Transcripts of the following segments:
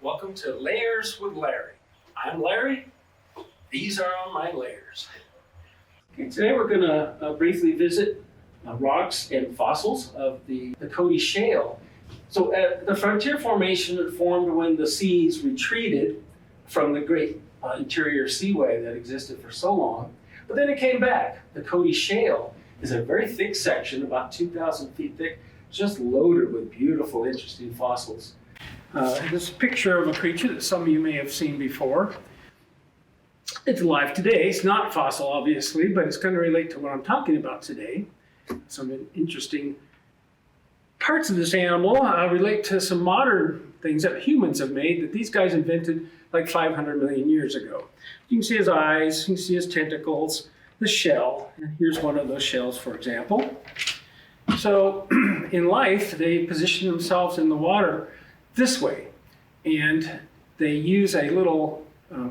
Welcome to Layers with Larry. I'm Larry. These are my layers. Okay, today we're going to briefly visit rocks and fossils of the Cody Shale. So the frontier formation formed when the seas retreated from the great interior seaway that existed for so long, but then it came back. The Cody Shale is a very thick section, about 2,000 feet thick, just loaded with beautiful, interesting fossils. This is a picture of a creature that some of you may have seen before. It's alive today. It's not fossil, obviously, but it's going to relate to what I'm talking about today. Some interesting parts of this animal relate to some modern things that humans have made that these guys invented like 500 million years ago. You can see his eyes, you can see his tentacles, the shell, and here's one of those shells, for example. So in life, they position themselves in the water this way, and they use a little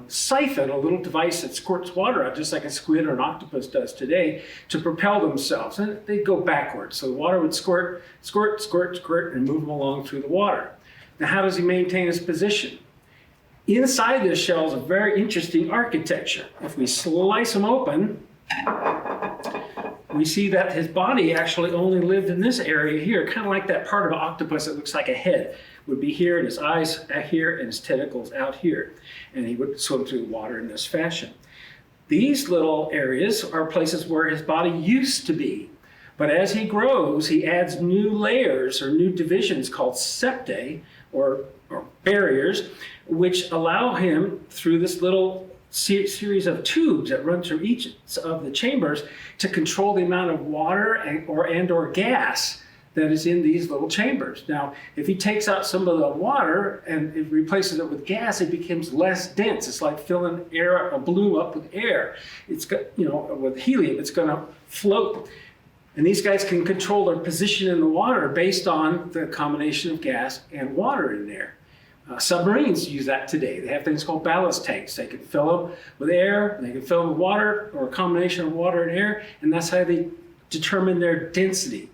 siphon, a little device that squirts water out, just like a squid or an octopus does today, to propel themselves, and they go backwards. So the water would squirt, squirt, squirt, squirt, and move them along through the water. Now, how does he maintain his position? Inside this shell is a very interesting architecture. If we slice him open, we see that his body actually only lived in this area here, kind of like that part of an octopus that looks like a head would be here, and his eyes here, and his tentacles out here. And he would swim through the water in this fashion. These little areas are places where his body used to be. But as he grows, he adds new layers or new divisions called septae, or barriers, which allow him, through this little series of tubes that run through each of the chambers, to control the amount of water and/or gas that is in these little chambers. Now, if he takes out some of the water and it replaces it with gas, it becomes less dense. It's like filling a balloon up with air. It's got, with helium, it's going to float. And these guys can control their position in the water based on the combination of gas and water in there. Submarines use that today. They have things called ballast tanks. They can fill them with air, they can fill them with water, or a combination of water and air, and that's how they determine their density.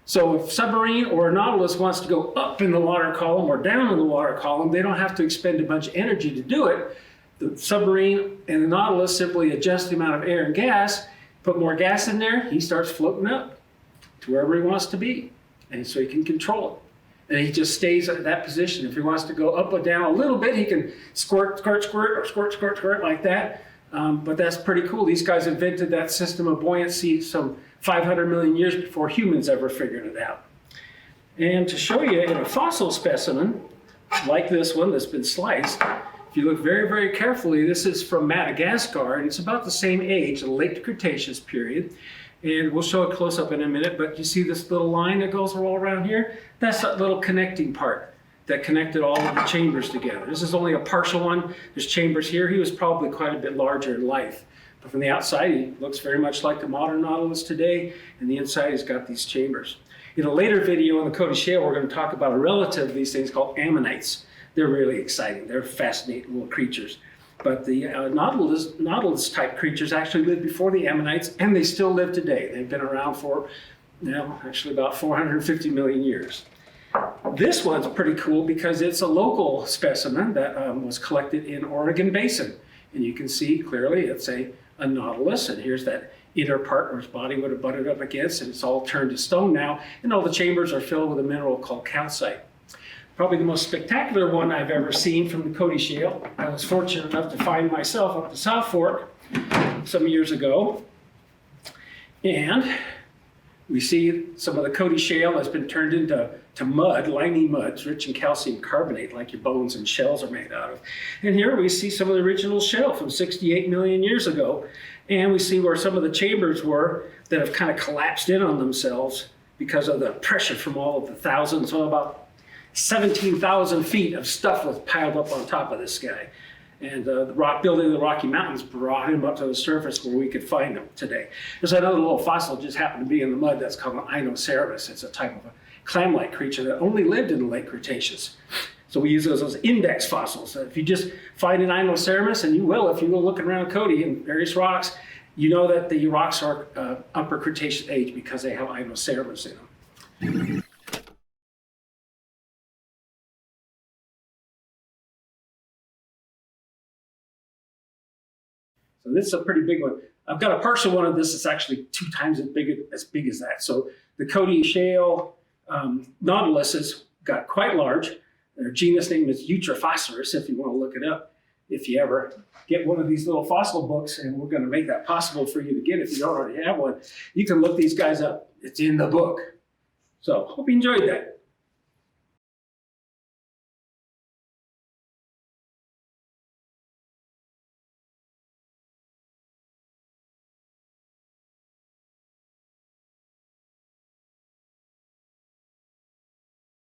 So if a submarine or a Nautilus wants to go up in the water column or down in the water column, they don't have to expend a bunch of energy to do it. The submarine and the Nautilus simply adjust the amount of air and gas, put more gas in there, he starts floating up to wherever he wants to be, and so he can control it. And he just stays at that position. If he wants to go up or down a little bit, he can squirt, squirt, squirt, or squirt, squirt, squirt like that. But that's pretty cool. These guys invented that system of buoyancy some 500 million years before humans ever figured it out. And to show you in a fossil specimen, like this one that's been sliced, if you look very, very carefully, this is from Madagascar, and it's about the same age, the late Cretaceous period. And we'll show a close-up in a minute, but you see this little line that goes all around here? That's that little connecting part that connected all of the chambers together. This is only a partial one. There's chambers here. He was probably quite a bit larger in life. But from the outside, he looks very much like the modern Nautilus today, and the inside he's got these chambers. In a later video on the Cody Shale, we're going to talk about a relative of these things called ammonites. They're really exciting. They're fascinating little creatures. But the Nautilus type creatures actually lived before the ammonites, and they still live today. They've been around for, actually about 450 million years. This one's pretty cool because it's a local specimen that was collected in Oregon Basin. And you can see clearly it's a Nautilus, and here's that inner part where his body would have butted up against, and it's all turned to stone now, and all the chambers are filled with a mineral called calcite. Probably the most spectacular one I've ever seen from the Cody Shale. I was fortunate enough to find myself up the South Fork some years ago. And we see some of the Cody Shale has been turned into mud, limey mud. It's rich in calcium carbonate, like your bones and shells are made out of. And here we see some of the original shell from 68 million years ago. And we see where some of the chambers were that have kind of collapsed in on themselves because of the pressure from all of the thousands, about 17,000 feet of stuff was piled up on top of this guy. And the rock building of the Rocky Mountains brought him up to the surface where we could find him today. There's another little fossil just happened to be in the mud that's called an Inoceras. It's a type of a clam-like creature that only lived in the late Cretaceous. So we use those as index fossils. So if you just find an Inoceras, and you will if you go looking around Cody and various rocks, you know that the rocks are upper Cretaceous age because they have Inoceras in them. So this is a pretty big one. I've got a partial one of this that's actually 2 times as big as that. So the Cody Shale Nautilus has got quite large. Their genus name is Eutrophosphorus, if you want to look it up. If you ever get one of these little fossil books, and we're going to make that possible for you to get if you don't already have one, you can look these guys up. It's in the book. So hope you enjoyed that.